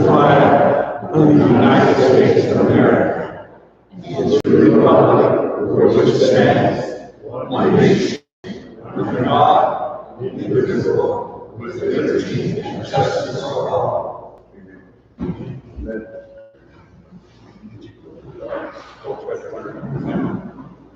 the flag of the United States of America and to the republic for which it stands, one nation, under God, indivisible, with liberty and justice for all.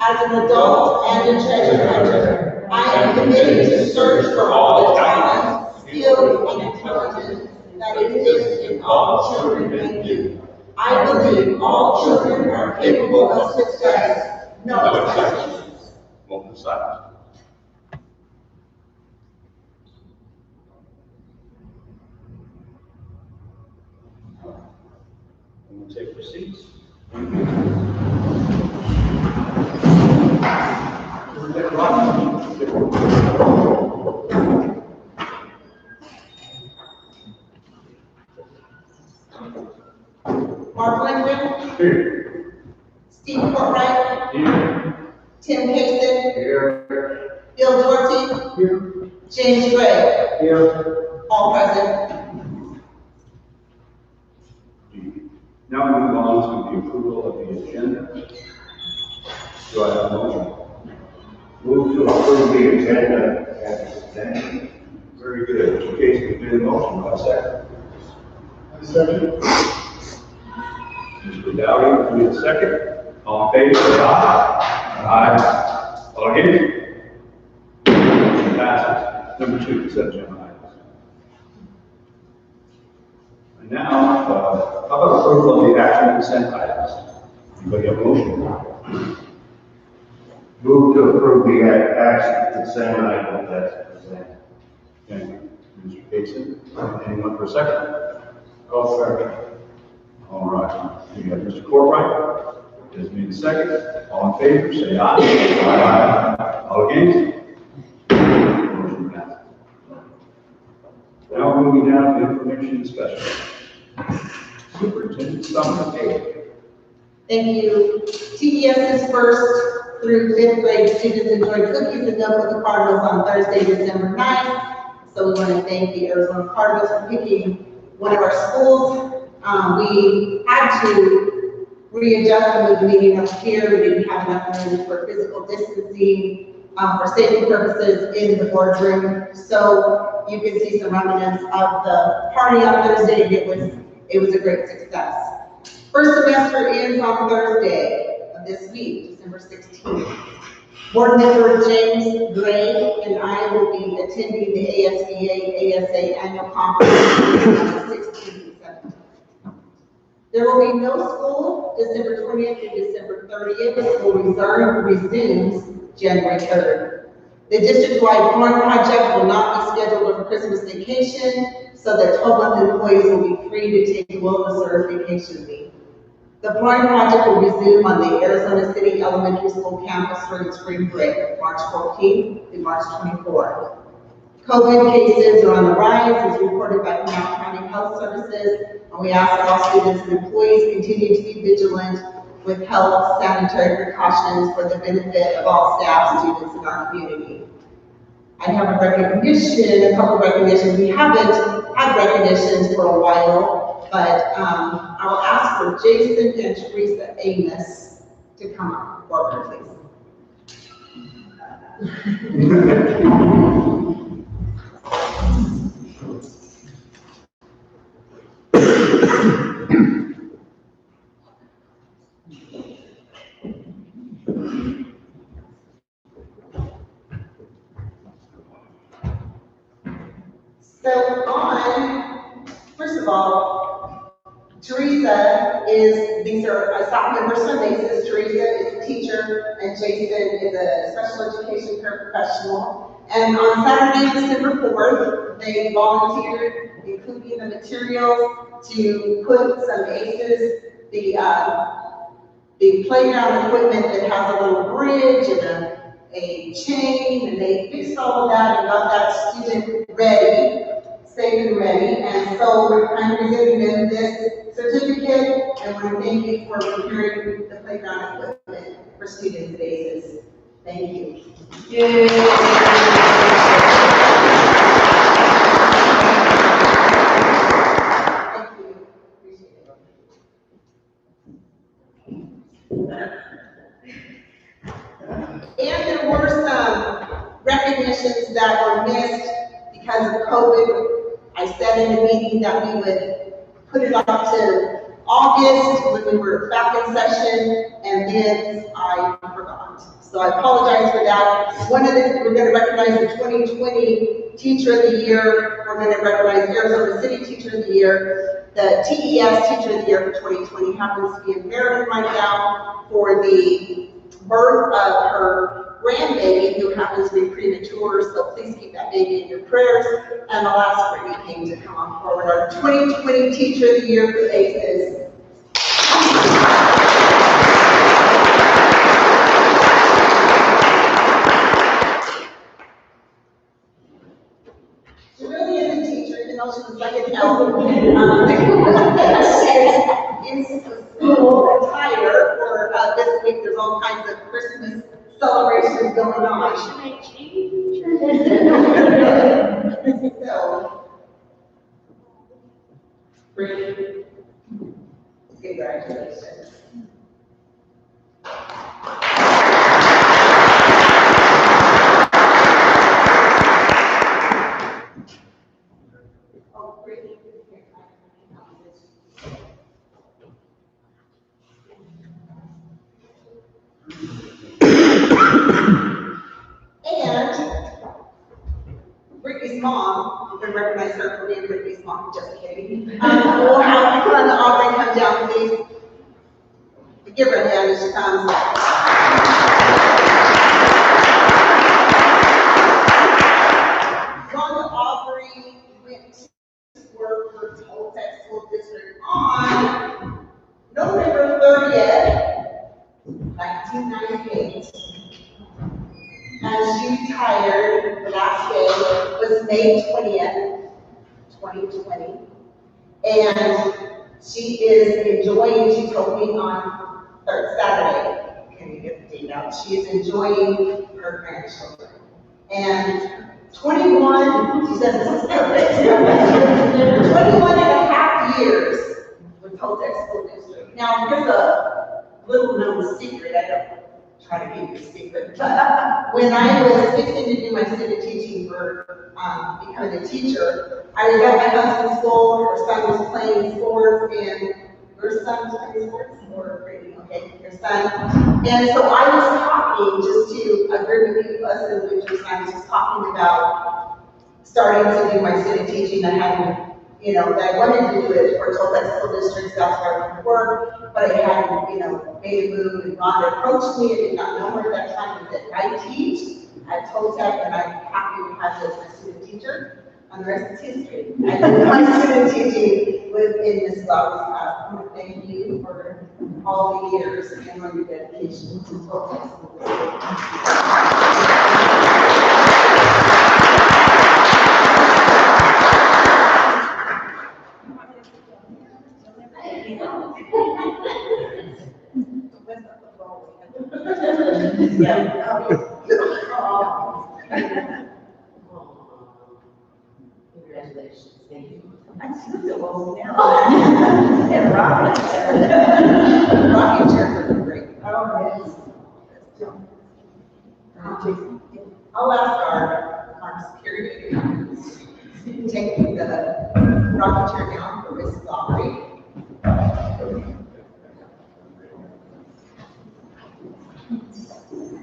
As an adult and a treasure hunter, I am committed to search for all the talent, skill, and intelligence that exists in all children and youth. I believe all children are capable of success. No exceptions. Moment of silence. We'll take your seats. Mark Lindgren, Here. Steve Courtwright, Here. Tim Casey, Here. Bill Doherty, Here. James Gray, Here. all present. Now we move on to the approval of the agenda. Do I have a motion? Move to approve the agenda as presented. Very good. In case we made a motion, by second. Second. Mr. Dowdy, we have a second. All in favor, say aye. Aye. All against? Motion passes. Number 2, consent agenda items. And now, how about approval of the action consent items? Anybody have a motion? Move to approve the action consent item as presented. Thank you. Mr. Casey, anyone for a second? I'll second. All right. We have Mr. Courtwright. Has made a second. All in favor, say aye. Aye. All against? Motion passes. Now moving down to information specialist. Superintendent Summer. Thank you. TES's first through 5th grade students enjoyed cookies and milk with the Cardinals on Thursday, December 9th. So we want to thank the Arizona Cardinals for picking one of our schools. We had to readjust and move the meeting up here. We didn't have enough room for physical distancing for safety purposes in the boardroom. So you can see some remnants of the party on Thursday. It was a great success. First semester ends on Thursday of this week, December 16th. Board member James Gray and I will be attending the ASBA ASA annual conference on the 16th and 17th. There will be no school December 20th and December 30th. The school resumes January 3rd. The district-wide corn project will not be scheduled over Christmas vacation, so that 12-month employees will be free to take a well-deserved vacation leave. The flooring project will resume on the Arizona City Elementary School campus during spring break, March 14th through March 24th. COVID cases are on the rise, as reported by Mno County Health Services, and we ask that all students and employees continue to be vigilant with health sanitary precautions for the benefit of all staff, students in our community. I have a couple of recognitions. We haven't had recognitions for a while, but I'll ask for Jason and Teresa Amos to come up forward, please. First of all, Teresa these are staff members from basis. Teresa is a teacher and Jason is a special education paraprofessional. And on Saturday, December 4th, they volunteered, including the materials, to put some ACEs, the playground equipment that has a little bridge and a chain, and they fixed all of that and got that student ready, safe and ready. And so I'm presenting them this certificate, and I want to thank you for preparing the playground equipment for students at ACES. Thank you. Yay. Thank you. recognitions that were missed because of COVID. I said in the meeting that we would put it off to August when we were back in session, and then I forgot. So I apologize for that. We're going to recognize the 2020 Teacher of the Year. We're going to recognize Arizona City Teacher of the Year. The TES Teacher of the Year for 2020 happens to be in Maryland right now for the birth of her grandbaby, who happens to be premature, so please keep that baby in your prayers. And I'll ask Brittany King to come on forward. Our 2020 Teacher of the Year for ACES. She really is a teacher, even though she was like an elder. She's in school attire for this week. There's all kinds of Christmas celebrations going on. Should I change? So, Brittany, congratulations. Oh, Brittany, and Brittany's mom, you can recognize her for being Brittany's mom, just kidding. We'll have her on the Aubrey come down, please. Give her a hand as she comes. Rhonda Aubrey went to work for Toltec School District on November 30th, 1998. And she retired, the last day was May 20th, 2020. And she is enjoying, she told me on Saturday, can you get the date out? She is enjoying her grandchildren. And 21, she says this is perfect, 21 and a half years with Toltec School District. Now, here's a little known secret, I don't try to keep it a secret, but when I was fixing to do my student teaching for becoming a teacher, I was at my husband's school, her son was playing sports, and your son was playing sports? Or Brady, okay, your son. And so I was talking just to a group of people, us and Lucius, and I was just talking about starting to do my student teaching. I hadn't, that I wanted to do it for Toltec School Districts, that's where I wanted to work, but I hadn't, made a move, and Rhonda approached me, I did not know her at that time, and said, I teach at Toltec, and I'm happy to have you as my student teacher. And the rest is history. I did my student teaching within Ms. Flowers' class. I want to thank you for all the years and for your dedication to Toltec School Congratulations, thank you. I'm still old now. And rocking chair. Rocking chairs are great. Oh, yes. I'll ask our security to take the rocking chair down for Miss Aubrey.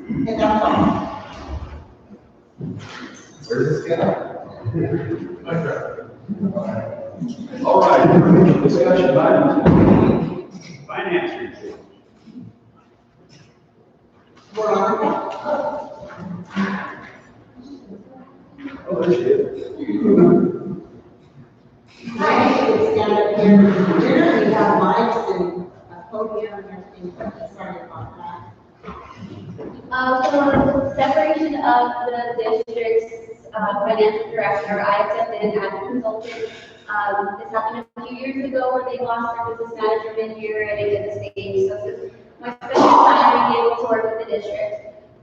And that's all. Where's this guy? All right, discussion items. Finance report. We're on. Oh, there she is. Hi, stand up here. Generally have mics and a podium and everything, but sorry about that. So separation of the district's financial director, I accepted as a consultant. This happened a few years ago where they lost their business manager mid-year and I did the same. So this is my special time being able to work with the district.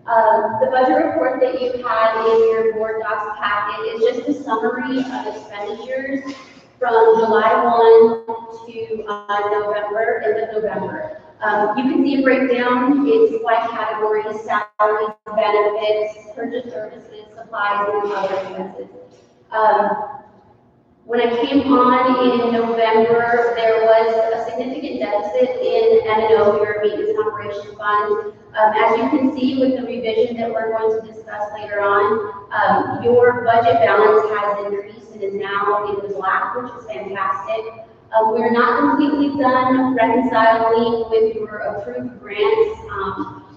The budget report that you had in your board docs packet is just a summary of expenditures from July 1 to November, end of November. You can see a breakdown. It's by categories: salaries, benefits, purchase services, supplies, and other expenses. When I came on in November, there was a significant deficit in Mno, your Maintenance and Operations Fund. As you can see with the revision that we're going to discuss later on, your budget balance has increased and is now in the black, which is fantastic. We're not completely done reconciling with your approved grants,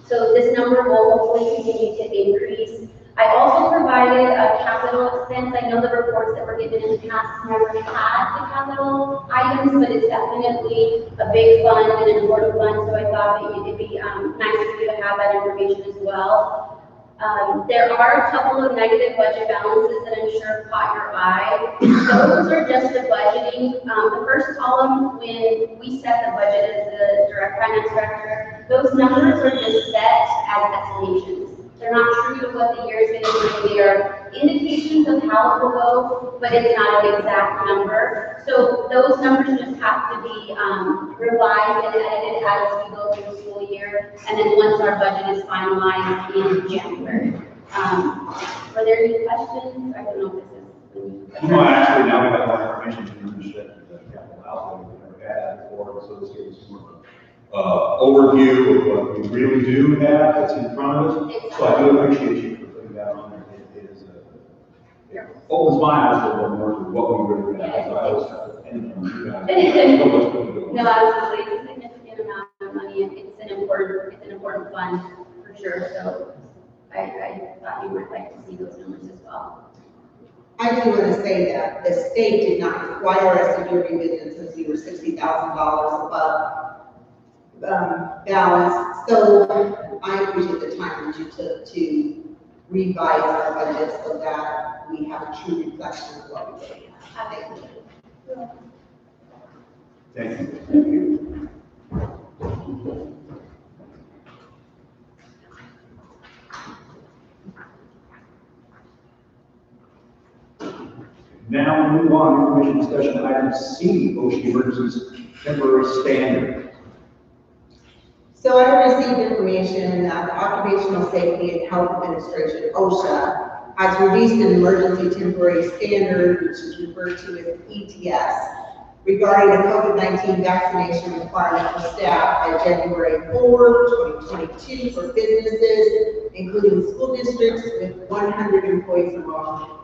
so this number will hopefully continue to increase. I also provided a capital expense. I know the reports that were given in the past never had the capital items, but it's definitely a big fund and an important fund, so I thought that it'd be nice for you to have that information as well. There are a couple of negative budget balances that I'm sure caught your eye. Those are just the budgeting. The first column, when we set the budget as the direct finance director, those numbers are just set as estimations. They're not true to what the year is going to be. They are indications of how it will go, but it's not an exact number. So those numbers just have to be revised and edited as we go through the school year. And then once our budget is finalized in January. Were there any questions? I don't know if this is. No, actually, now we have more information to understand the capital outlay we've never had before, so this gives us more overview of what we really do have that's in front of us. So I do appreciate you for putting that on there. It is opens my eyes a little more to what we really have. So I was depending on you guys. No, absolutely. It's a significant amount of money, and it's an important fund for sure. So I thought you might like to see those numbers as well. I do want to say that the state did not require us to do a revision since we were $60,000 above balance. So I appreciate the time that you took to revise our budget so that we have a true reflection of what we really have. Thank you. Thank you. Thank you. Now we move on to information discussion item C, OSHA emergency temporary standard. So I received information that the Occupational Safety and Health Administration, OSHA, has released an emergency temporary standard, which is referred to as ETS, regarding a COVID-19 vaccination requirement for staff by January 4, 2022 for businesses, including school districts with 100 employees or more.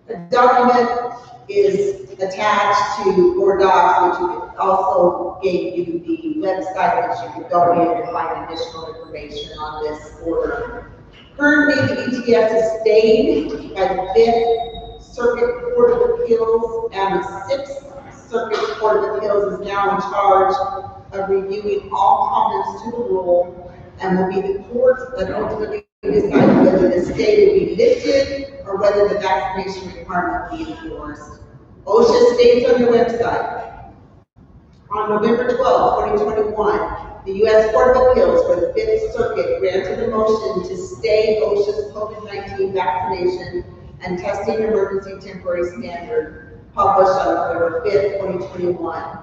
The document is attached to Board Docs, which also gave you the website which you could go in and find additional information on this order. Currently, the ETS is stayed by the 5th Circuit Court of Appeals, and the 6th Circuit Court of Appeals is now in charge of reviewing all comments to the rule, and will be the court that ultimately decide whether the stay will be lifted or whether the vaccination requirement will be enforced. OSHA states on their website, on November 12, 2021, the U.S. Court of Appeals for the 5th Circuit granted a motion to stay OSHA's COVID-19 vaccination and testing emergency temporary standard published on November 5, 2021.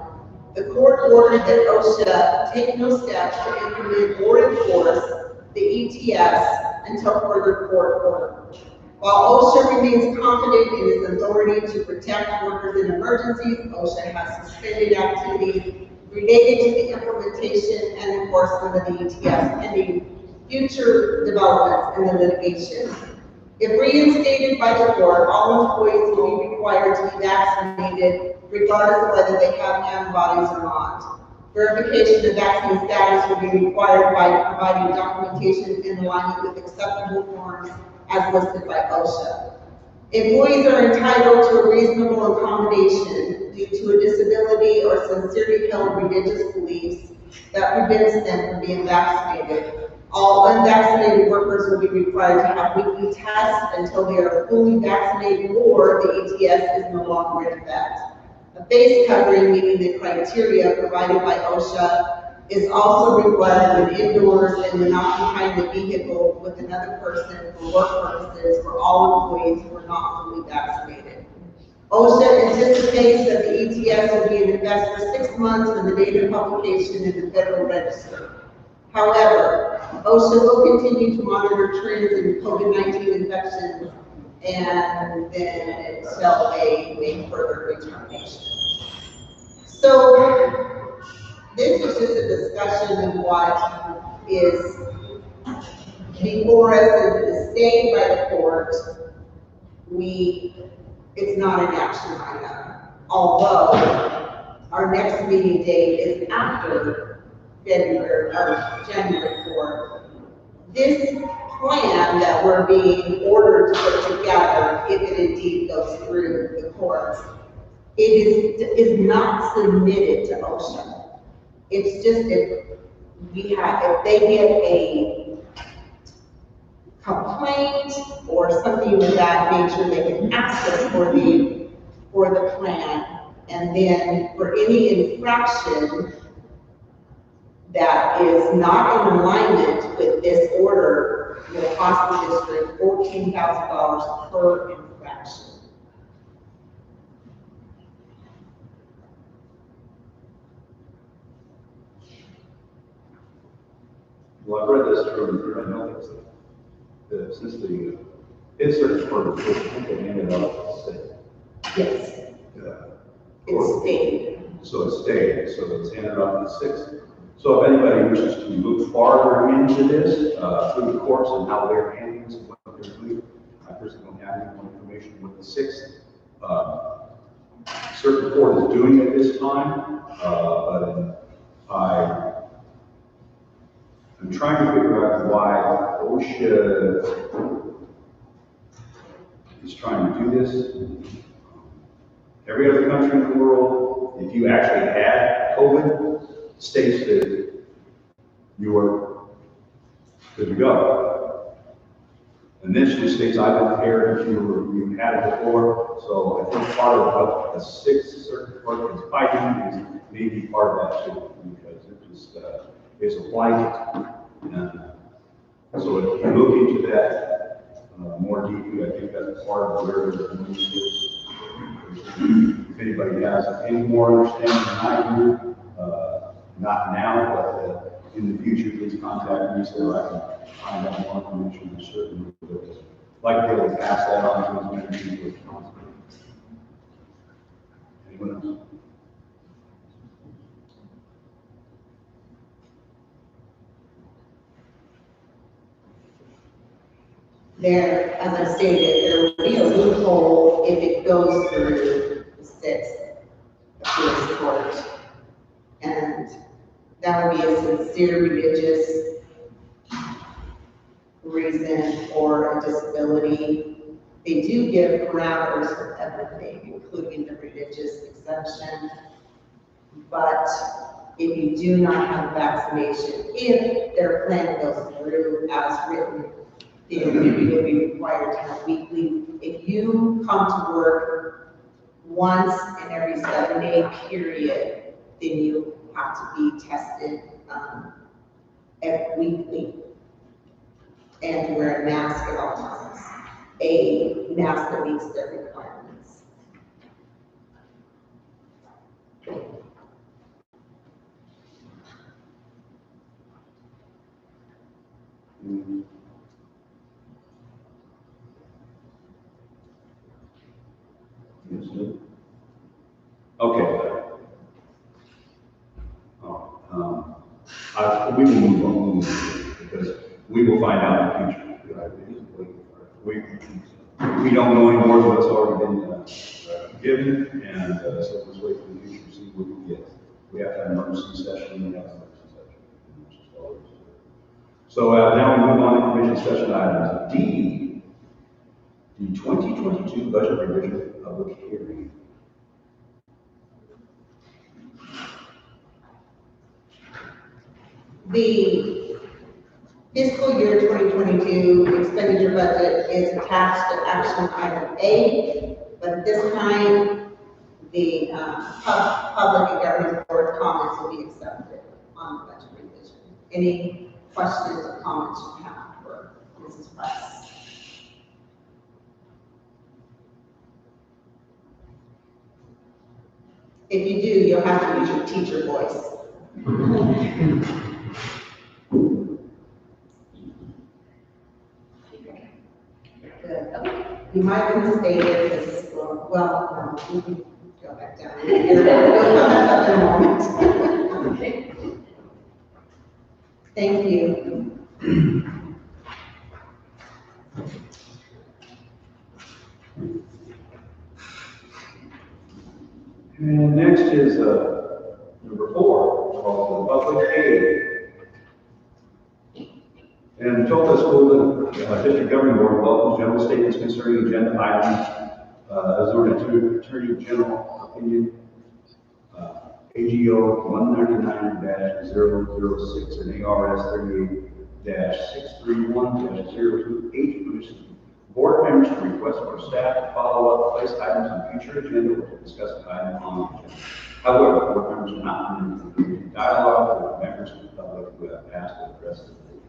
The court ordered that OSHA take no steps to implement or enforce the ETS until further court order. While OSHA remains confident in its authority to protect workers in emergencies, OSHA has suspended activities related to the implementation and enforcement of the ETS pending future developments in the litigation. If reinstated by the court, all employees will be required to be vaccinated regardless of whether they have antibodies or not. Verification of vaccine status will be required by providing documentation in alignment with acceptable forms as listed by OSHA. Employees are entitled to a reasonable accommodation due to a disability or sincerely held religious beliefs that prevents them from being vaccinated. All unvaccinated workers will be required to have weekly tests until they are fully vaccinated or the ETS is no longer in effect. A face covering meeting the criteria provided by OSHA is also required when indoors and when occupying the vehicle with another person for work purposes for all employees who are not fully vaccinated. OSHA anticipates that the ETS will be in effect for 6 months from the date of publication in the Federal Register. However, OSHA will continue to monitor trends in COVID-19 infections and then until they make further determination. So this is just a discussion of what is before us and stayed by the court. It's not an action item, although our next meeting date is after January 4th. This plan that we're being ordered to put together, if it indeed goes through the courts, it is not submitted to OSHA. It's just if they get a complaint or something of that nature, they can ask us for the plan. And then for any infraction that is not in alignment with this order, will cost the district $14,000 per infraction. Well, I've read this through, I know that since the insert for the first, I think they handed out the state. Yes, it's stated. So it's stayed, so it's handed off the 6th. So if anybody wishes to look farther into this, through the courts and how they're handling this and what they're doing, I personally don't have any more information with the 6th. Certain court is doing at this time, but I'm trying to figure out why OSHA is trying to do this. Every other country in the world, if you actually had COVID, states that you are good to go. Initially states, I don't care if you had it before. So I think part of what the 6th Circuit Court is fighting is maybe part of that too, because it just is a blanket. And so if you look into that more deeply, I think that's part of where the community is. If anybody has any more understanding than I do, not now, but in the future, please contact me so I can find out more information and certainly like to be able to pass that on to as many people as possible. Anyone else? There, as I stated, there will be a loophole if it goes through the 6th appeals court. And that would be a sincere religious reason or a disability. They do give parameters for everything, including the religious exemption. But if you do not have vaccination, if their plan goes through as written, then you'll be required to have weekly. If you come to work once in every 7-day period, then you have to be tested weekly and to wear a mask at all times. A mask that meets their requirements. Okay. We will move on because we will find out in the future. We don't know any more than what's already been given, and so let's wait for the future to see what we get. We have to have an emergency session, we have an emergency session. So now we move on to commission session items. D, the 2022 budget revision public hearing. The fiscal year 2022 expenditure budget is attached to action item A, but at this time, the public and government board comments will be accepted on the budget revision. Any questions or comments you have for Mrs. Price? If you do, you'll have to use your teacher voice. Good. You might want to stay there because, well, you can go back down. You'll come back up in a moment. Okay. Thank you. And next is number 4, called the public aid. And the Toltec School District Governing Board welcomes general statements concerning agenda items as ordered to Attorney General Opinion AGO 199-006 and ARS 38-631-028 permission board members to request for staff to follow up, place items on future agenda or to discuss an item on the agenda. However, board members are not permitted to dialogue with members of the public who have asked to address the board.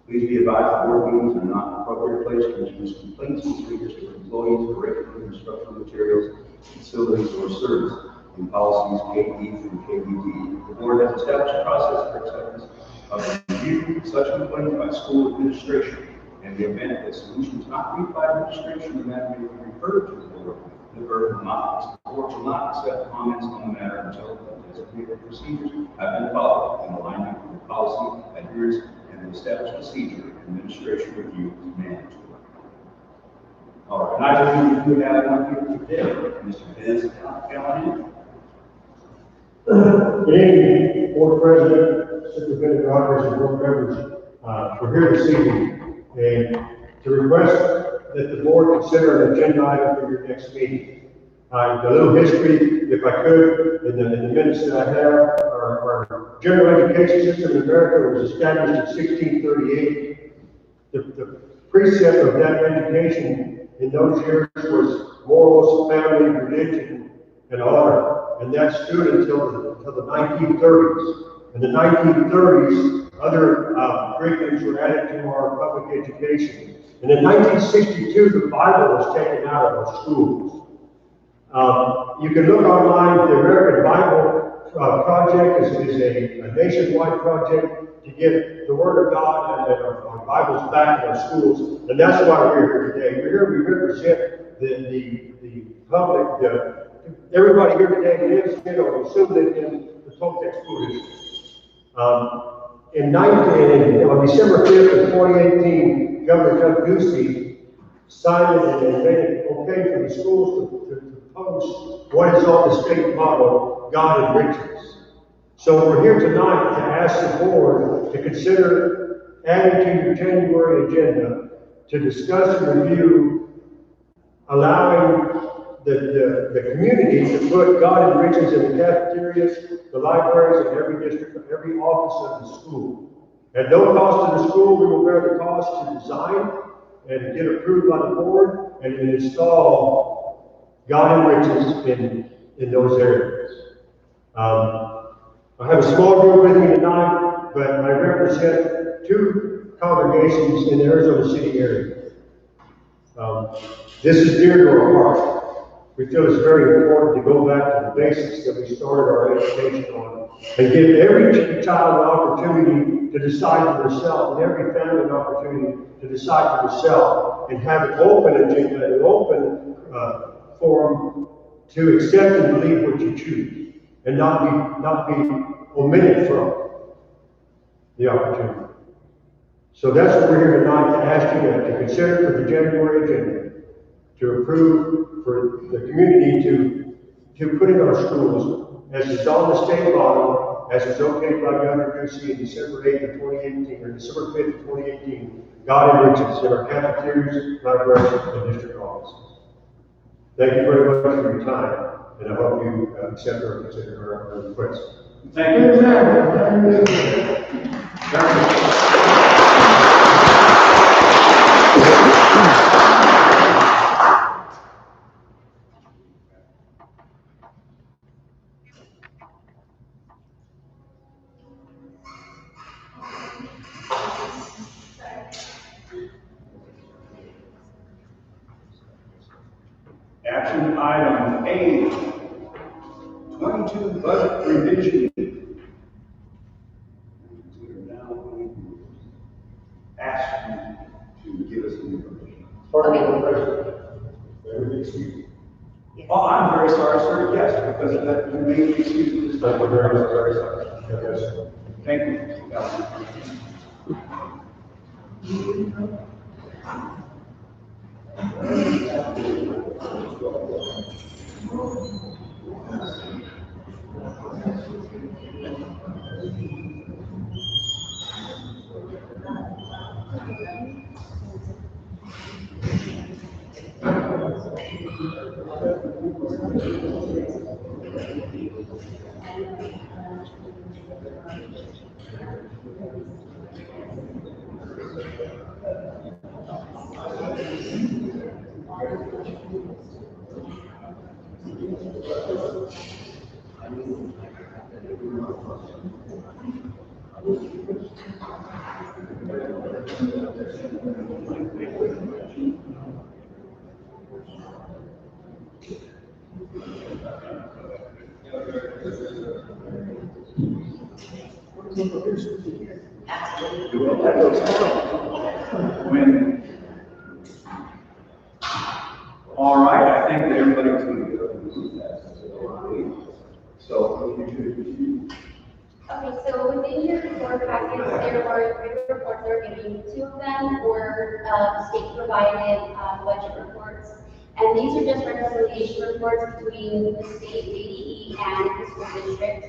Please be advised that board meetings are not an appropriate place to introduce complaints and speakers to employees, curriculum, instructional materials, facilities, or service in policies KD through KBD. The board has established a process for acceptance of review such complaints by school administration. In the event that solution is not reached by administration, the matter may be referred to the board. The board will not accept comments on the matter until the designated procedures have been followed in alignment with policy adherence and the established procedure. Administration review is mandatory. All right, and I believe we have one here today, Mr. Vince Callahan. Good evening, Board President, Superintendent Rogers, and board members. We're here this evening and to request that the board consider an agenda item for your next meeting. A little history, if I could, in the minutes that I have, our general education system in America was established in 1638. The precept of that education in those years was morals, family, religion, and honor. And that stood until the 1930s. In the 1930s, other curriculums were added to our public education. And in 1962, the Bible was taken out of our schools. You can look online. The American Bible Project is a nationwide project to get the Word of God and our Bibles back in our schools. And that's why we're here today. We're here to represent the public. Everybody here today lives in or assume that in the Toltec School District. On December 5th of 2018, Governor Doug Ducey signed it and made it okay for the schools to post what is on the state motto, God enriches. So we're here tonight to ask the board to consider adding to your January agenda to discuss and review allowing the community to put God enriches in the cafeterias, the libraries, and every district, every office of the school. At no cost to the school, we will bear the cost to design and get approved by the board and install God enriches in those areas. I have a small group with me tonight, but I represent 2 congregations in the Arizona City area. This is dear to our heart. We feel it's very important to go back to the basics that we started our education on and give every child an opportunity to decide for themselves and every family an opportunity to decide for themselves and have an open agenda, an open forum to accept and believe what you choose and not be omitted from the opportunity. So that's what we're here tonight to ask you to consider for the January agenda, to approve for the community to put in our schools, as is on the state model, as is okayed by Governor Ducey in December 8th of 2018, or December 5th of 2018, God enriches in our cafeterias, libraries, and district offices. Thank you very much for your time, and I hope you accept or consider our request. Thank you. Action item A, to budget revision. We are now going to ask you to give us the information. Pardon me, President. Oh, I'm very sorry, sir, yes, because of that, you may be excused this time. Very sorry. Yes. Thank you. All right, I think that everybody's going to go through that. So, Okay, so within your report packets, there were 3 reports. There were maybe 2 of them were state-provided budget reports. And these are just reconciliation reports between the state ADE and the school district.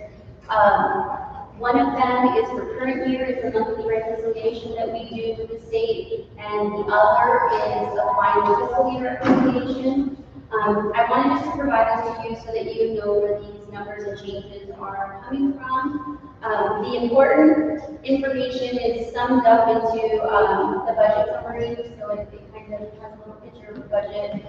One of them is for current year, it's a monthly reconciliation that we do with the state, and the other is a final fiscal year reconciliation. I wanted just to provide this to you so that you know where these numbers and changes are coming from. The important information is summed up into the budget summary, so it kind of has a little picture of the budget.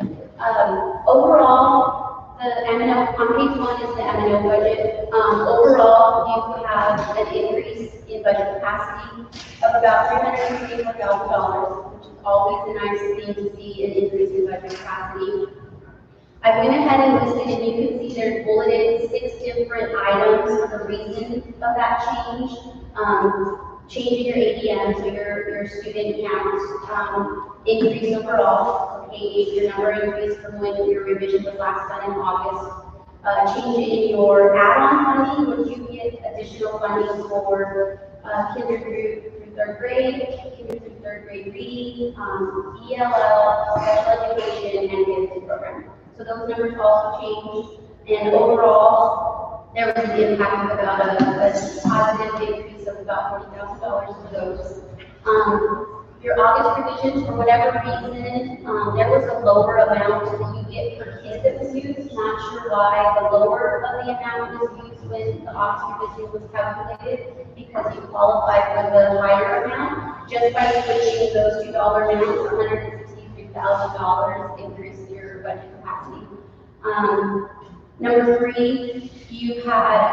Overall, the Mno, on page 1 is the Mno budget. Overall, you have an increase in budget capacity of about $324,000, which is always a nice thing to see, an increase in budget capacity. I went ahead and listed, and you can see there's bulleted 6 different items for the reason of that change. Changing your ADM, so your student count, increase overall, okay, your number increased from when your revision was last done in August. Change in your add-on funding, which you get additional funding for kinder through 3rd grade, kinder through 3rd grade reading, ELL, special education, and gifted program. So those numbers also changed, and overall, there was an impact of about a positive increase of about $40,000 for those. Your August revisions, for whatever reason, there was a lower amount that you get per kid that was used. Not sure why the lower of the amount was used when the August revision was calculated, because you qualify for the higher amount. Just by switching those $2 amounts, $163,000 increase your budget capacity. Number 3, you had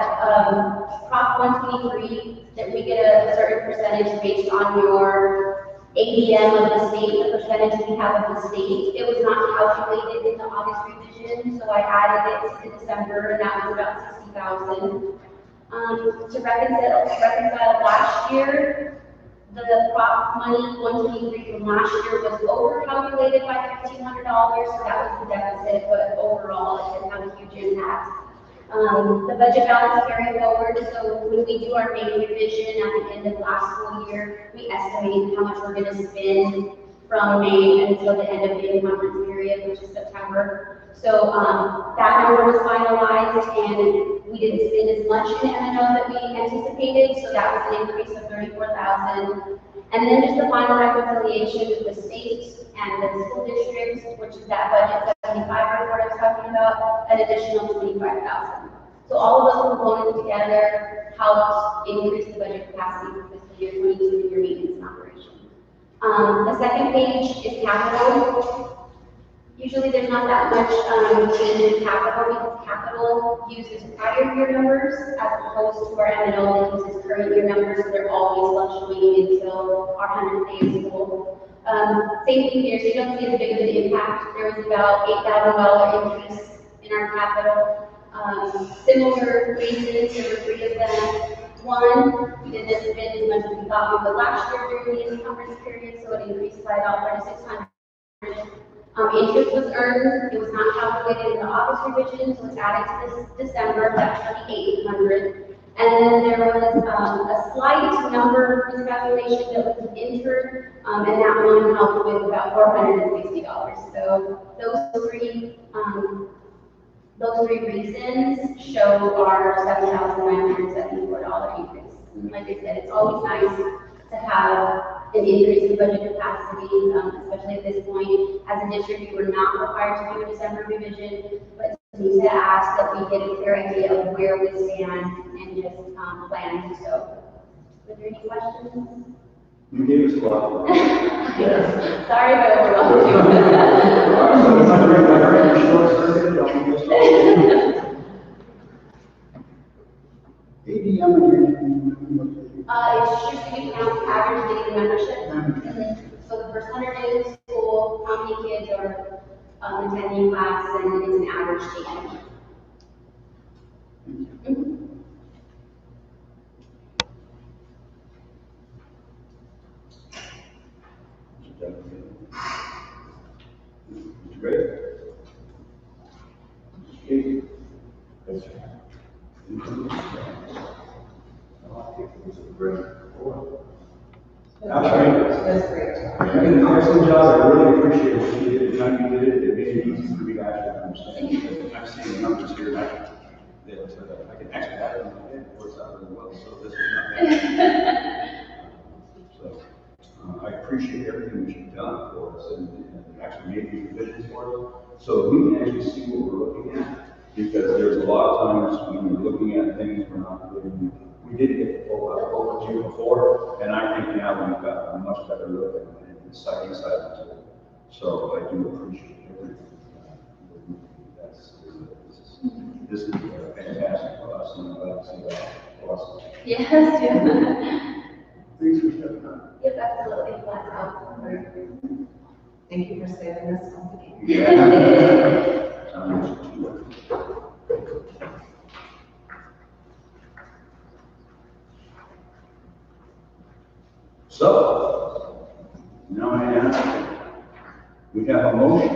Prop 123 that we get a certain percentage based on your ADM of the state, the percentage we have of the state. It was not calculated in the August revision, so I added it to December, and that was about $60,000. To reconcile last year, the Prop money 123 from last year was over-calculated by $1,500, so that was the deficit, but overall it didn't have a huge impact. The budget balance carried forward, so when we do our main revision at the end of last school year, we estimate how much we're going to spend from May until the end of the conference period, which is September. So that number was finalized, and we didn't spend as much in Mno that we anticipated, so that was an increase of $34,000. And then just the final reconciliation with the state and the school districts, which is that budget 75 report I was talking about, an additional $25,000. So all of those components together helped increase the budget capacity for fiscal year 22 in your maintenance and operation. The second page is capital. Usually there's not that much change in capital, because capital uses prior year numbers as opposed to our Mno that uses current year numbers, so they're always fluctuating until our 100th day is full. Same thing here, so you don't see as big of an impact. There was about $8,000 increase in our capital. Similar reasons, there were 3 of them. One, we didn't spend as much as we thought we would last year during the encumbrance period, so it increased by about 3,600. Interest was earned, it was not calculated in the August revision, so it's added to this December, that's 3,800. And then there was a slight number miscalculation that was entered, and that one helped with about $460. So those three reasons show our $7,974 increase. And like I said, it's always nice to have an increase in budget capacity, especially at this point. As a district, we were not required to do a December revision, but to ask that we get a clear idea of where we stand and just plan. So, were there any questions? You gave us a lot. Sorry if I overwhelmed it's just the average daily membership. So the first 100 days of school, how many kids are attending class, and it's an average daily. Great. That's That's great. And Carson, Josh, I really appreciate what you did, the time you did it, it made it easy for me to actually understand. I've seen the numbers here, and I can actually have it in my head, it works out really well, so this is not bad. So, I appreciate everything that you've done for us, and actually made these revisions for us, so we can actually see what we're looking at, because there's a lot of times when we're looking at things, we're not really, we didn't get the full overview before, and I think now we've got a much better look at the side side of it. So I do appreciate everything. This is fantastic for us, and I'm glad to see that. Awesome. Yes, yeah. Thanks for stepping up. Yep, absolutely. Glad to help. Thank you for saving us company. Yeah. So, now I ask, we have a motion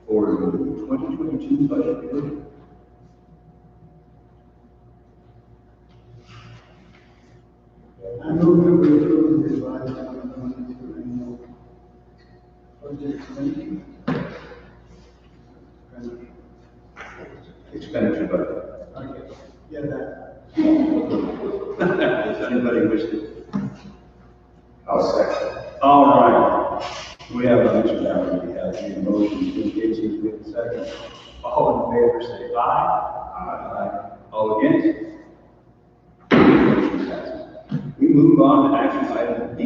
for the 2022 budget revision. I move to approve the revised 2022 annual budget spending. Expenditure budget. Okay, yeah, that. Does anybody wish to? I'll second. All right. We have a motion now. We have a motion to engage in the second. All in favor say aye. Aye. All against? Motion passes. We move on to action item D,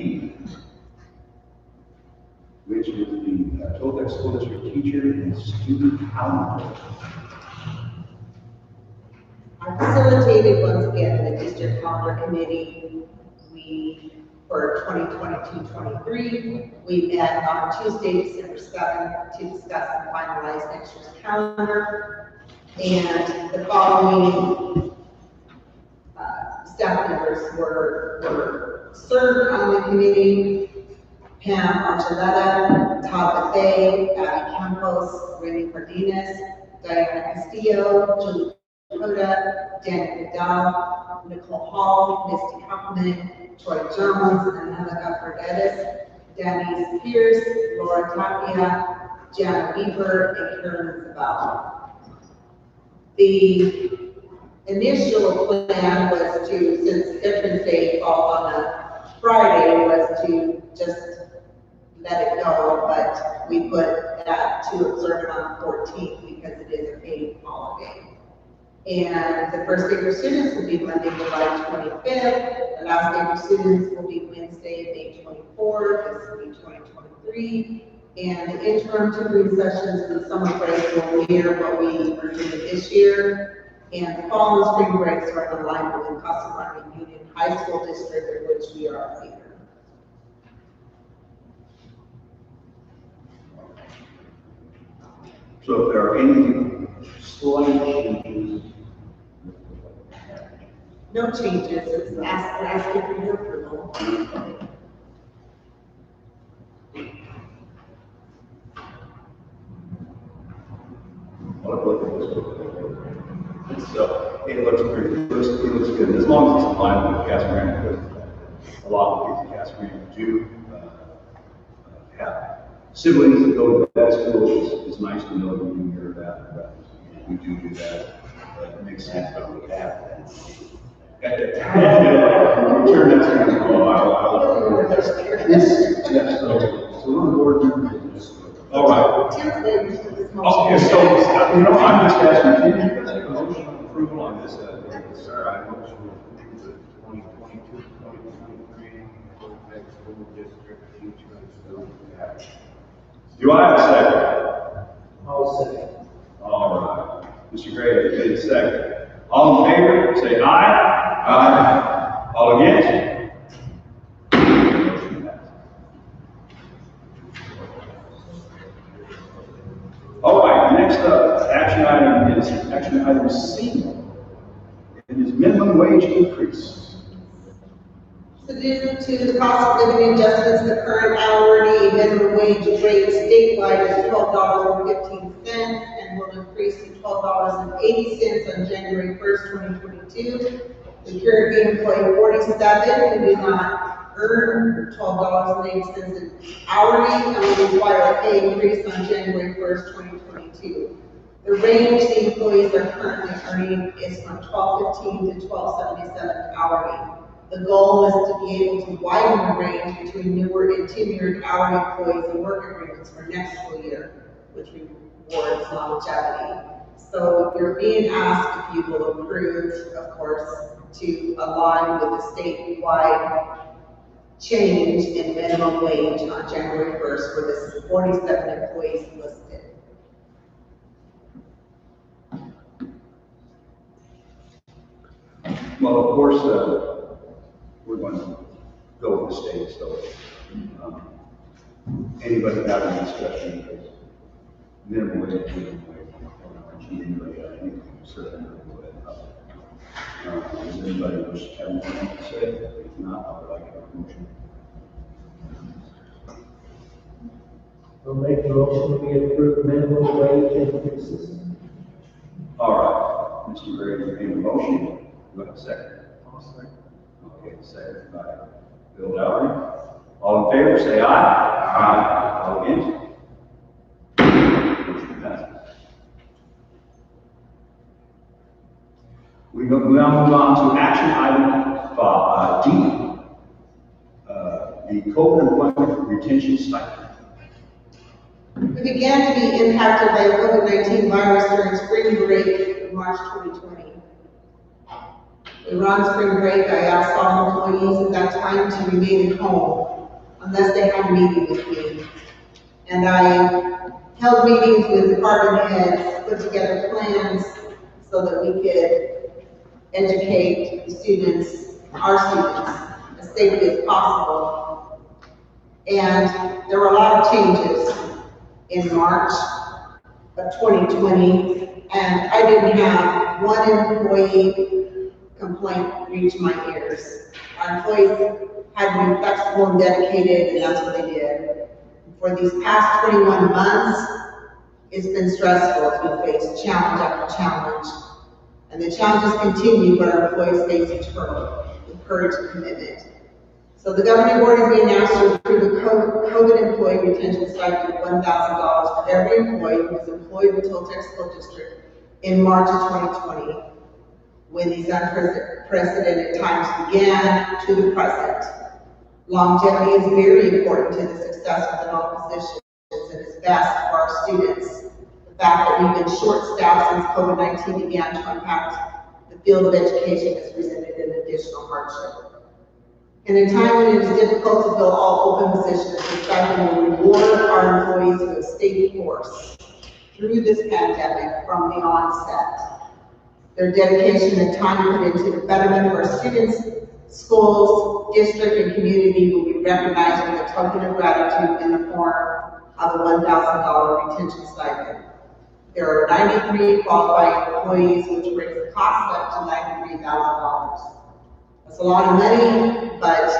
which is the Toltec School District teacher and student calendar. I facilitated once again the district calendar committee. For 2022-23, we met on Tuesday, December 7th, to discuss and finalize next year's calendar. And the following staff members were served on the committee: Pam Archuleta, Todd Buffet, Abby Campos, Randy Cardenas, Diana Castillo, Julie Dakota, Janet Vidal, Nicole Hall, Misty Kaufman, Troy Jones, Angelica Fernandez, Danny Pierce, Laura Tapia, Jana Weaver, and Karen Zabala. The initial plan was to, since Veterans Day falls on a Friday, was to just let it go, but we put that to observe it on the 14th because it is a paid holiday. And the first day for students will be Monday, July 25th. The last day for students will be Wednesday, May 24th. This will be 2023. And the interim tutoring sessions and the summer break will mirror what we were doing this year. And the fall and spring breaks are in alignment with Casa Grande Union High School District, in which we are a leader. So if there are any slight changes No changes, it's asking for your approval. It looks pretty, it looks good, as long as it's in line with Casper, because a lot of kids in Casper do have siblings that go to that school. It's nice to know that you hear that, but we do that. It makes sense, but we have that. Turn that to yes, so we're on the board. All right. Okay, so, I'm just asking, can you guys make a motion of approval on this? Sir, I motion to approve the 2022-2023 Toltec School District Teacher and Student Act. Do I have a second? I'll second. All right. Mr. Gray, made a second. All in favor, say aye. Aye. All against? Motion passed. All right, next up, action item C. It is minimum wage increase. So due to the cost of living adjustments, the current hourly minimum wage rate statewide is $12.15 and will increase to $12.80 on January 1st, 2022. The current employee 47 who do not earn $12.80 hourly and will require a pay increase on January 1st, 2022. The range the employees are currently earning is from $12.15 to $12.77 hourly. The goal is to be able to widen the range between newer and tenured hourly employees and work agreements for next school year, which rewards longevity. So you're being asked if you will approve, of course, to align with the statewide change in minimum wage on January 1st for the 47 employees listed. Well, of course, we're going to go with the state, so anybody having a discussion, because minimum wage, anybody, I think, certainly will go ahead. Does anybody wish to have anything to say? If not, I would like to have a motion. I'll make a motion we approve minimum wage increases. All right, Mr. Gray made a motion. Do I have a second? Okay, second by Bill Dowry. All in favor, say aye. Aye. All against? Motion passes. We now move on to action item D, the COVID employment retention stipend. We began to be impacted by the COVID-19 virus during spring break in March 2020. Around spring break, I asked all employees at that time to remain at home unless they had a meeting with me. And I held meetings with department heads, put together plans so that we could educate the students, our students, as safely as possible. And there were a lot of changes in March of 2020, and I didn't have one employee complaint reach my ears. Our employees had to be flexible and dedicated, and that's what they did. For these past 21 months, it's been stressful as we face challenge after challenge. And the challenges continue, but our employees face eternal, with courage and commitment. So the governing board is being asked to approve a COVID employee retention stipend of $1,000 for every employee who was employed in Toltec School District in March of 2020. When these unprecedented times began to the present. Longevity is very important to the success within all positions and is best for our students. The fact that we've been short-staffed since COVID-19 began to impact the field of education has presented an additional hardship. In a time when it is difficult to fill all open positions, the stipend will reward our employees who have stayed the course through this pandemic from the onset. Their dedication and time put into the betterment of our students, schools, district, and community will be recognized with a token of gratitude in the form of a $1,000 retention stipend. There are 93 qualified employees, which brings the cost up to $93,000. That's a lot of money, but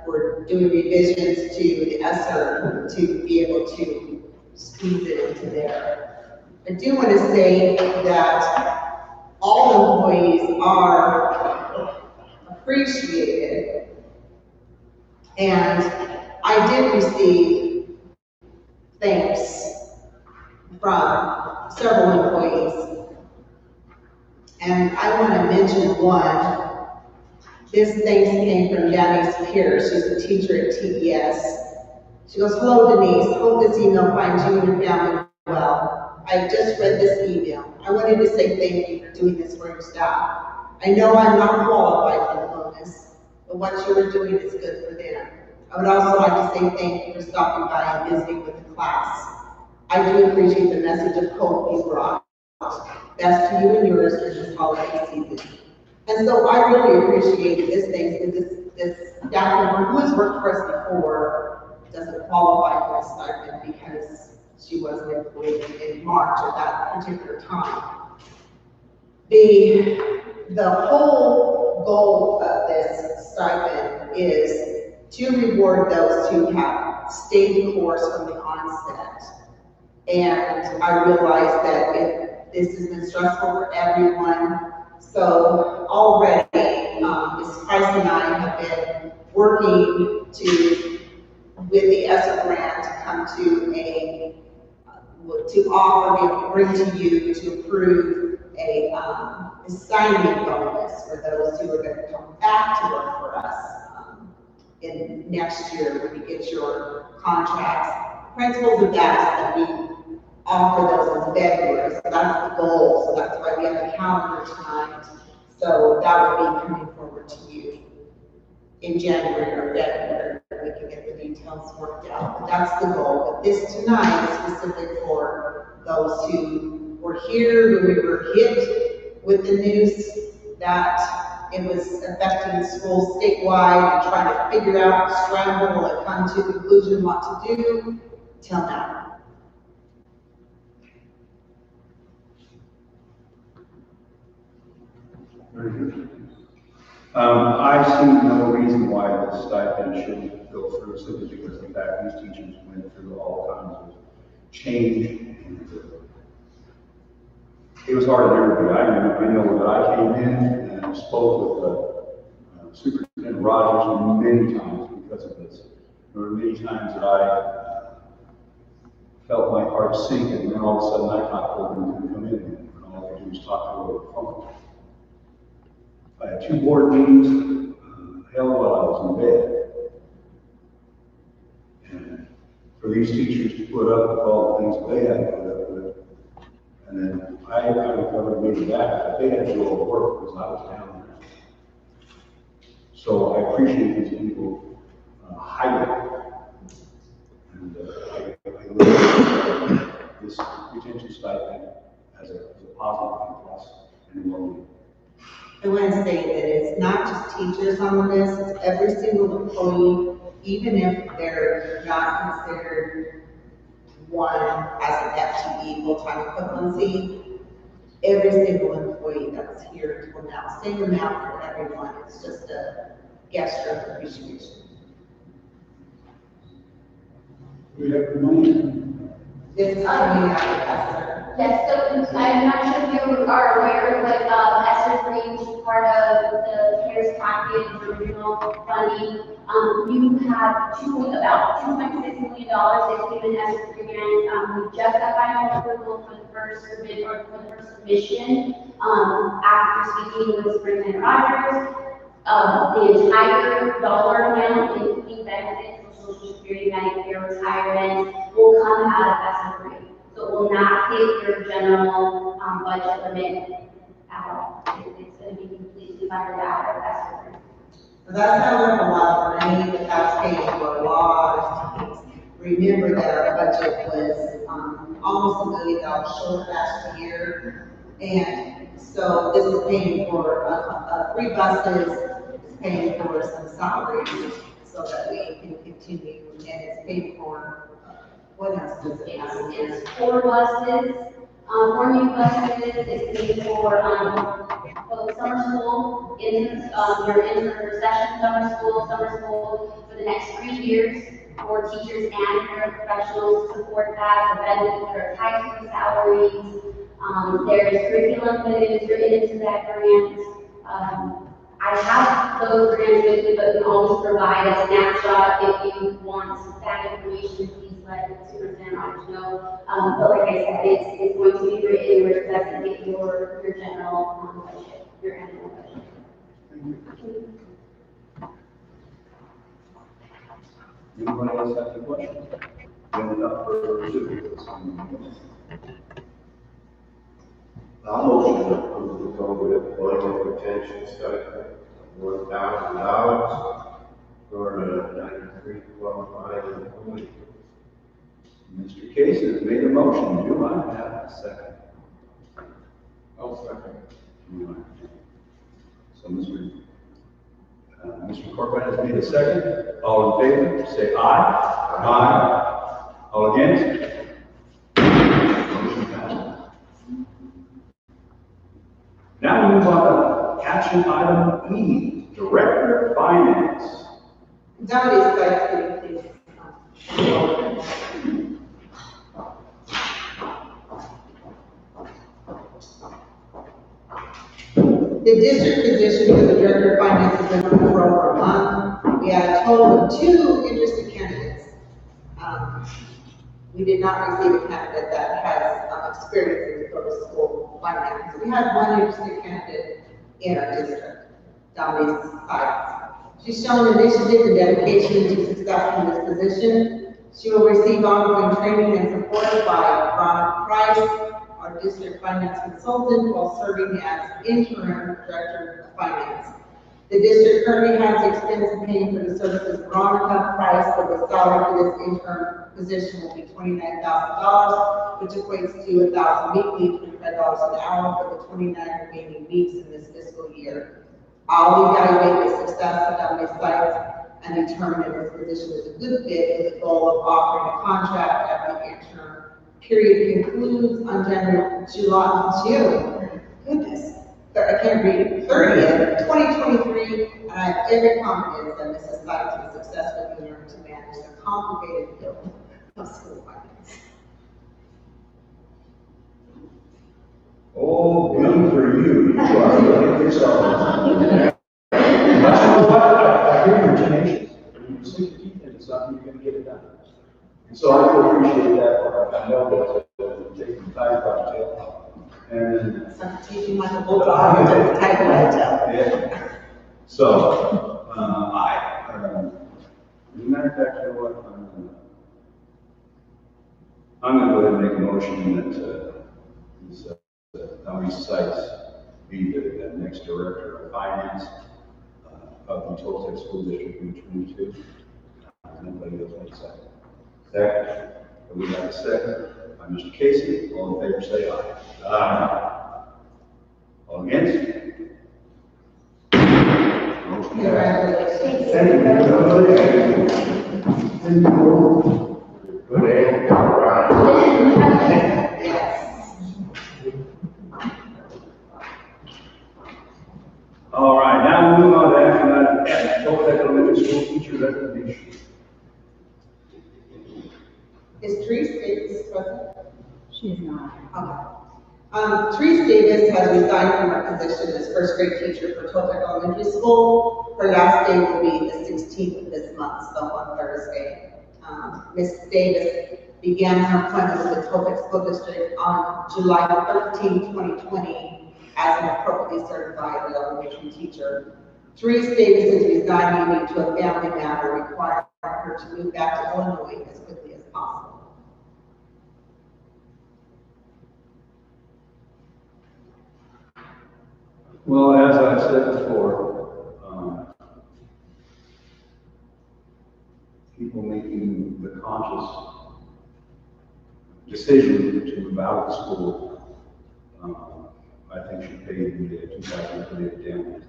we're doing revisions to the ESSER to be able to squeeze it into there. I do want to say that all employees are appreciated, and I did receive thanks from several employees. And I want to mention one. This thanks came from Janice Pierce. She's a teacher at TES. She goes, "Hello, Denise. Hope this email finds you and your family well. I just read this email. I wanted to say thank you for doing this for your staff. I know I'm not qualified for the bonus, but what you are doing is good for them. I would also like to say thank you for stopping by and visiting with the class. I do appreciate the message of hope you brought. Best to you and yours during this holiday season." And so I really appreciate this thing, because this staff member who has worked for us before doesn't qualify for a stipend because she wasn't employed in March at that particular time. The whole goal of this stipend is to reward those who have stayed the course from the onset. And I realize that this has been stressful for everyone. So already, Ms. Price and I have been working with the ESSER grant to come to offer, bring to you to approve a signing bonus for those who are going to come back to work for us in next year when you get your contracts. Principals have asked that we offer those in February, so that's the goal. So that's why we have the calendar tonight. So that would be coming forward to you in January or February. We can get the details worked out, but that's the goal. But this tonight is specific for those who were here when we were hit with the news that it was affecting schools statewide and trying to figure out, scramble, and come to a conclusion what to do till now. Very good. I see no reason why the stipend shouldn't go through, simply because in fact these teachers went through all kinds of change. And it was hard on everybody. I know that I came in and spoke with Superintendent Rogers many times because of this. There were many times that I felt my heart sink, and then all of a sudden I thought, well, we couldn't come in, and all I could do was talk to her over the phone. I had 2 board meetings held while I was in bed. And for these teachers to put up with all the things that they had to put up with, and then I recovered maybe that, but they had to go to work because I was down there. So I appreciate these people highly. And I look at this retention stipend as a positive and plus and well. I want to say that it's not just teachers on the list, it's every single employee, even if they're not considered one as an FTE, full-time equivalency. Every single employee that's here until now, same amount for everyone. It's just a gesture of appreciation. We have the money. This is coming out of ESSER. Yes, so I'm not sure if you are aware, but ESSER Green, part of the CARES package, original funding, you have about $2.6 million that's given ESSER Green grant. We just got final approval for the first submission. After speaking with Superintendent Rogers, the entire dollar amount, including benefits, Social Security, Medicare, retirement, will come out of ESSER Green. So it will not hit your general budget limit at all. It's going to be completely funded out of ESSER Green. So that sounds like a lot of money, but that's paying for a lot of things. Remember that our budget was almost $1 million short last year. And so this is paying for 3 buses, it's paying for some salaries so that we can continue, and it's paying for what else does it have? It's 4 buses, For new buses, it's paid for, both summer school, your inter-session summer school for the next 3 years for teachers and paraprofessionals to support that. The benefits are tied to the salaries. There is curriculum that is written into that grant. I have those grants with me, but can always provide a snapshot if you want that information. Please let the superintendent office know. But like I said, it's going to be written where it doesn't get your general budget, your annual budget. Anybody else have any questions? Then up for review. I'll motion to approve the COVID budget retention stipend of $1,000 for a 93 qualified employee. Mr. Casey has made a motion. Do I have a second? I'll second. So Mr. Corbett has made a second. All in favor, say aye. Aye. All against? Motion passes. Now we move on to action item E, Director of Finance. Donnie's got to please. The district position for the director of finance has been open for over a month. We had a total of 2 interested candidates. We did not receive a candidate that has experience in go to school finance. So we had 1 interested candidate in our district, Donnie's site. She's shown initiative and dedication to success in this position. She will receive ongoing training and support by Ron Price, our district finance consultant, while serving as interim director of finance. The district currently has expense in paying for the services of Veronica Price, so the salary for this interim position will be $29,000, which equates to $1,000 weekly, $25 an hour for the 29 remaining weeks in this fiscal year. I'll evaluate the success of Donnie's sites and determine if this position is a good fit with the goal of offering a contract at the interim period concludes on June, goodness, I can't read, 30th, 2023, and I have every confidence that Mrs. Sykes will successfully learn to manage the complicated field of school finance. Oh, good for you. You are really yourself. But you know what? I hear your tenacious. When you sink your teeth into something, you're going to get it done. And so I do appreciate that part. I know that it's taking time to tell. And So I'm teaching Michael Bulldog to type yeah. So, as a matter of fact, you know what? I'm going to go ahead and make a motion that Donnie Sykes be the next director of finance of the Toltec School District in 22. Anybody else want a second? Second. We have a second by Mr. Casey. All in favor, say aye. Aye. All against? Motion carries. Congratulations. Thank you. Thank you. Good day. All right. Yes. All right, now we move on to action item F, Toltec Elementary School teacher resignation. Is Therese Davis present? She's not. Okay. Therese Davis has resigned from her position as first grade teacher for Toltec Elementary School. Her last day will be the 16th of this month, so on Thursday. Ms. Davis began her employment with the Toltec School District on July 13, 2020 as an appropriately certified elementary teacher. Therese Davis is resigning due to a family matter requiring her to move back to Illinois as quickly as possible. Well, as I said before, people making the conscious decision to move out of school, I think should pay the $2,000 damage.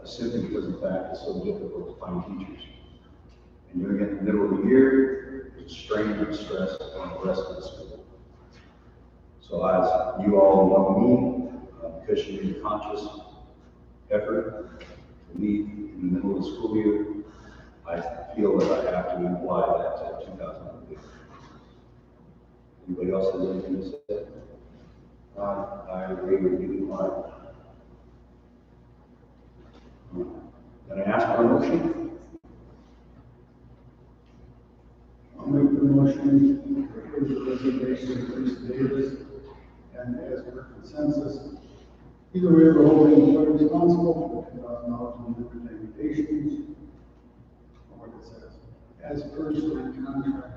Simply because of the fact it's so difficult to find teachers. And doing it in the middle of the year, it's strain and stress on the rest of the school. So as you all know me, because she made a conscious effort to leave in the middle of the school year, I feel that I have to imply that to 2015. Anybody else has anything to say? I agree with you, Mike. Can I ask for a motion? I'll make the motion to approve the resignation of Bruce Davis, and as per consensus, either we are holding employee responsible for $2,000 in different reputations, or it says, as per state contract.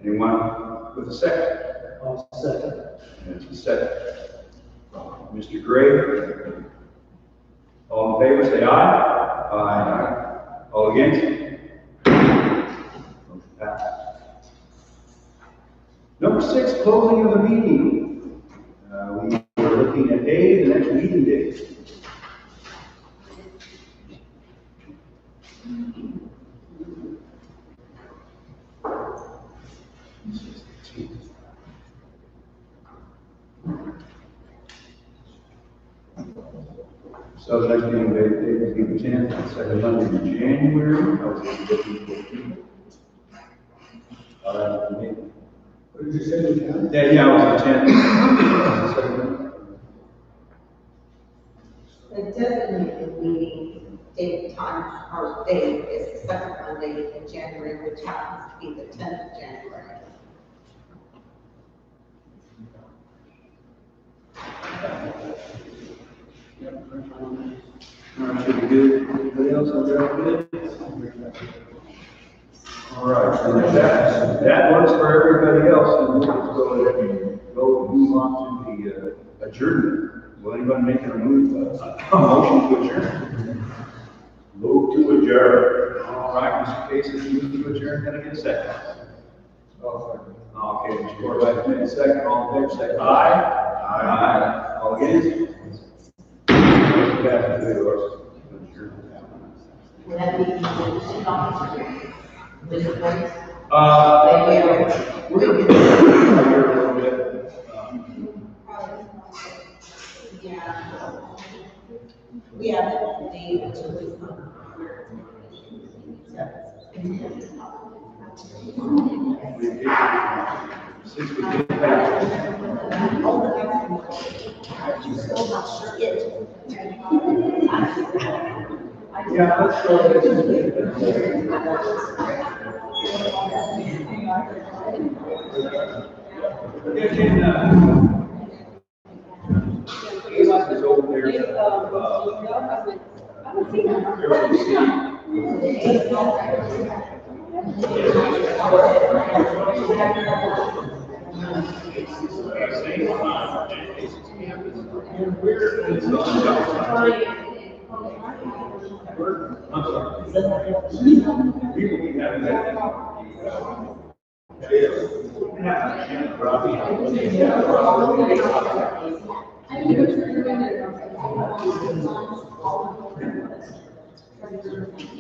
Anyone with a second? I'll second. That's a second. Mr. Gray? All in favor, say aye. Aye. All against? Motion passed. Number 6, closing of the meeting. We are looking at A, the next meeting date. So the next meeting date will be the 10th, second Monday in January. I was looking What did you say again? yeah, I was the 10th. The designated meeting date, time, or date is the second Monday in January, which happens to be the 10th of January. All right, should be good. Anybody else on that good? All right, so if that works for everybody else, then we'll just go ahead and move on to the adjournment. Will anybody make a motion to adjourn? Move to adjourn. All right, Mr. Casey, move to adjourn. Can I get a second? Okay, Mr. Quarterback, made a second. All in favor, say aye. Aye. All against? Would that be the election officer? With the voice? We're going to be here a little bit. Yeah. We have the date, which is Since we get back. Yeah, let's go ahead Eli is over there. I'm sorry. We will be having that.